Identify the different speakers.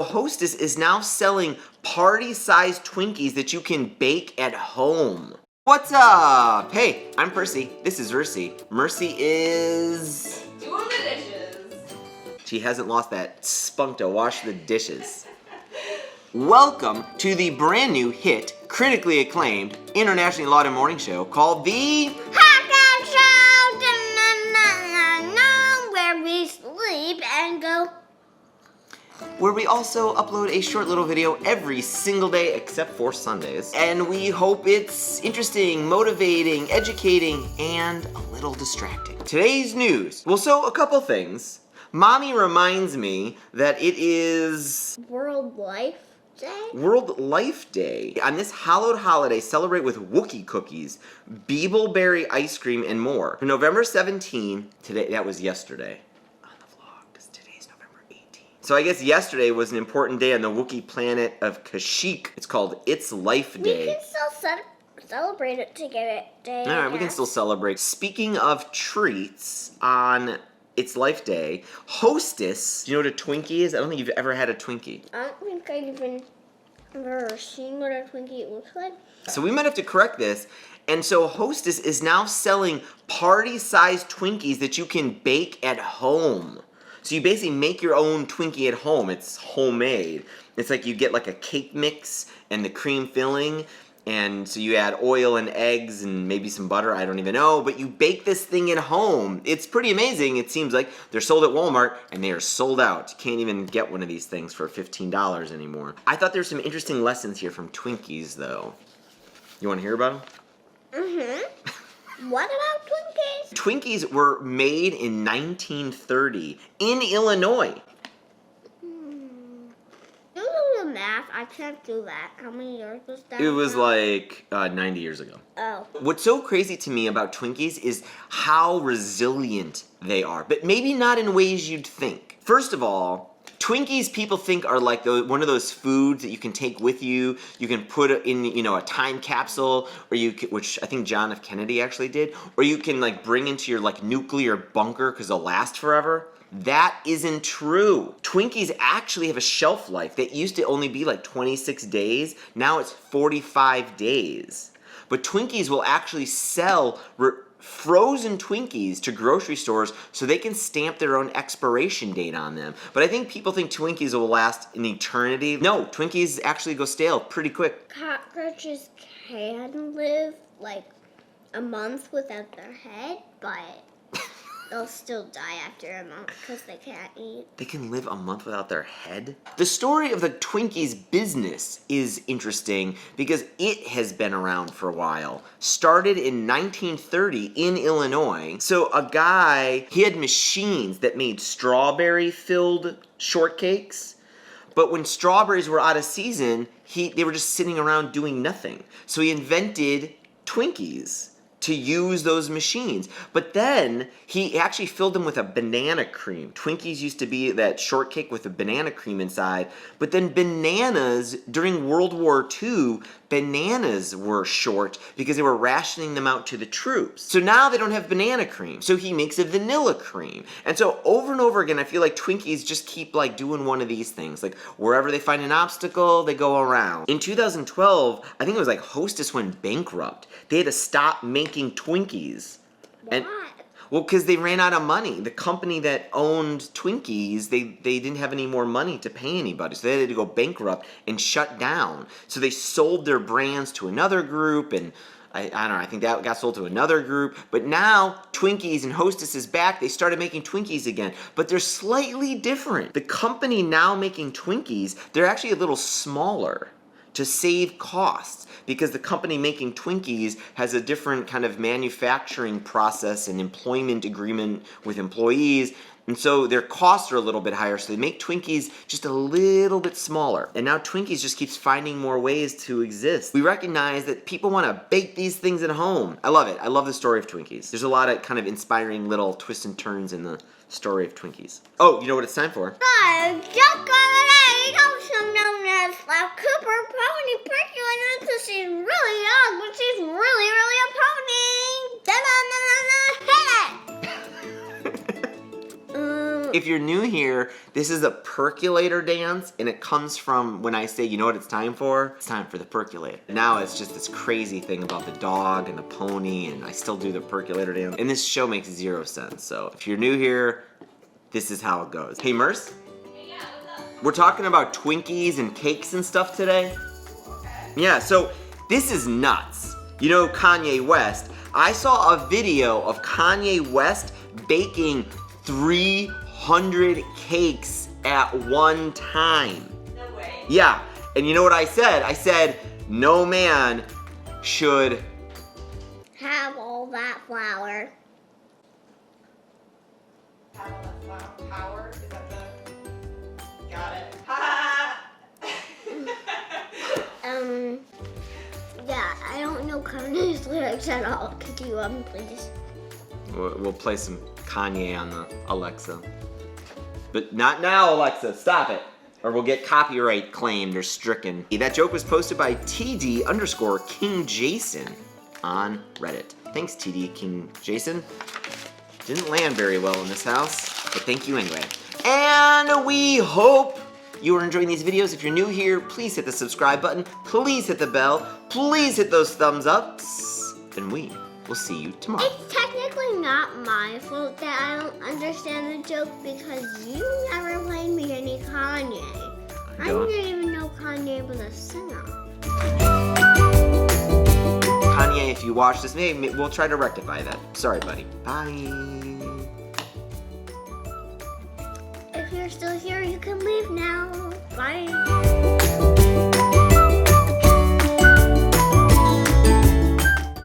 Speaker 1: Hostess is now selling party-sized Twinkies that you can bake at home. What's up? Hey, I'm Percy. This is Mercy. Mercy is...
Speaker 2: doing the dishes.
Speaker 1: She hasn't lost that spunk to wash the dishes. Welcome to the brand new hit, critically acclaimed, internationally lauded morning show called The
Speaker 3: Hot Dog Show, where we sleep and go.
Speaker 1: where we also upload a short little video every single day except for Sundays. And we hope it's interesting, motivating, educating, and a little distracting. Today's news. Well, so a couple things. Mommy reminds me that it is
Speaker 3: World Life Day?
Speaker 1: World Life Day. On this hallowed holiday, celebrate with Wookiee cookies, Beebleberry ice cream, and more. November 17, today, that was yesterday. So I guess yesterday was an important day on the Wookiee planet of Kashyyyk. It's called It's Life Day.
Speaker 3: We can still celebrate it together.
Speaker 1: Alright, we can still celebrate. Speaking of treats, on It's Life Day, Hostess, do you know what a Twinkie is? I don't think you've ever had a Twinkie.
Speaker 3: I don't think I've even ever seen what a Twinkie looks like.
Speaker 1: So we might have to correct this. And so Hostess is now selling party-sized Twinkies that you can bake at home. So you basically make your own Twinkie at home. It's homemade. It's like you get like a cake mix and the cream filling, and so you add oil and eggs and maybe some butter, I don't even know, but you bake this thing at home. It's pretty amazing. It seems like they're sold at Walmart and they are sold out. You can't even get one of these things for $15 anymore. I thought there were some interesting lessons here from Twinkies though. You want to hear about them?
Speaker 3: Mm-hmm. What about Twinkies?
Speaker 1: Twinkies were made in 1930 in Illinois.
Speaker 3: Do the math. I can't do that. How many years was that?
Speaker 1: It was
Speaker 3: now?
Speaker 1: like 90 years ago.
Speaker 3: Oh.
Speaker 1: What's so crazy to me about Twinkies is how resilient they are, but maybe not in ways you'd think. First of all, Twinkies people think are like one of those foods that you can take with you. You can put it in, you know, a time capsule, or which I think John F. Kennedy actually did, or you can like bring into your like nuclear bunker because they'll last forever. That isn't true. Twinkies actually have a shelf life that used to only be like 26 days. Now it's 45 days. But Twinkies will actually sell frozen Twinkies to grocery stores so they can stamp their own expiration date on them. But I think people think Twinkies will last an eternity. No, Twinkies actually go stale pretty quick.
Speaker 3: Cockroaches can live like a month without their head, but they'll still die after a month because they can't eat.
Speaker 1: They can live a month without their head? The story of the Twinkies business is interesting because it has been around for a while. Started in 1930 in Illinois. So a guy, he had machines that made strawberry-filled shortcakes. But when strawberries were out of season, they were just sitting around doing nothing. So he invented Twinkies to use those machines. But then he actually filled them with a banana cream. Twinkies used to be that shortcake with a banana cream inside, but then bananas, during World War II, bananas were short because they were rationing them out to the troops. So now they don't have banana cream. So he makes a vanilla cream. And so over and over again, I feel like Twinkies just keep like doing one of these things. Like wherever they find an obstacle, they go around. In 2012, I think it was like Hostess went bankrupt. They had to stop making Twinkies.
Speaker 3: Why?
Speaker 1: Well, because they ran out of money. The company that owned Twinkies, they didn't have any more money to pay anybody. So they had to go bankrupt and shut down. So they sold their brands to another group, and I don't know, I think that got sold to another group. But now, Twinkies and Hostess is back. They started making Twinkies again. But they're slightly different. The company now making Twinkies, they're actually a little smaller to save costs, because the company making Twinkies has a different kind of manufacturing process and employment agreement with employees, and so their costs are a little bit higher, so they make Twinkies just a little bit smaller. And now Twinkies just keeps finding more ways to exist. We recognize that people want to bake these things at home. I love it. I love the story of Twinkies. There's a lot of kind of inspiring little twists and turns in the story of Twinkies. Oh, you know what it's time for?
Speaker 3: Also known as Cooper Pony Percolator, because she's really young, but she's really a pony.
Speaker 1: If you're new here, this is a percolator dance, and it comes from when I say, you know what it's time for? It's time for the percolator. Now it's just this crazy thing about the dog and the pony, and I still do the percolator dance. And this show makes 0 sense. So if you're new here, this is how it goes. Hey, Merce?
Speaker 2: Hey, yeah, what's up?
Speaker 1: We're talking about Twinkies and cakes and stuff today.
Speaker 2: Okay.
Speaker 1: Yeah, so this is nuts. You know Kanye West. I saw a video of Kanye West baking 300 cakes at one time.
Speaker 2: No way.
Speaker 1: Yeah, and you know what I said? I said, no man should
Speaker 3: Have all that flour.
Speaker 2: Power? Is that the... Got it.
Speaker 3: Yeah, I don't know Kanye's lyrics at all. Could you please?
Speaker 1: We'll play some Kanye on the Alexa. But not now, Alexa, stop it. Or we'll get copyright claimed or stricken. That joke was posted by TD_King Jason on Reddit. Thanks, TD King Jason. Didn't land very well in this house, but thank you anyway. And we hope you are enjoying these videos. If you're new here, please hit the subscribe button. Please hit the bell. Please hit those thumbs ups. And we will see you tomorrow.
Speaker 3: It's technically not my fault that I don't understand the joke because you never played me any Kanye. I didn't even know Kanye was a singer.
Speaker 1: Kanye, if you watch this, maybe we'll try to rectify that. Sorry, buddy. Bye.
Speaker 3: If you're still here, you can leave now. Bye.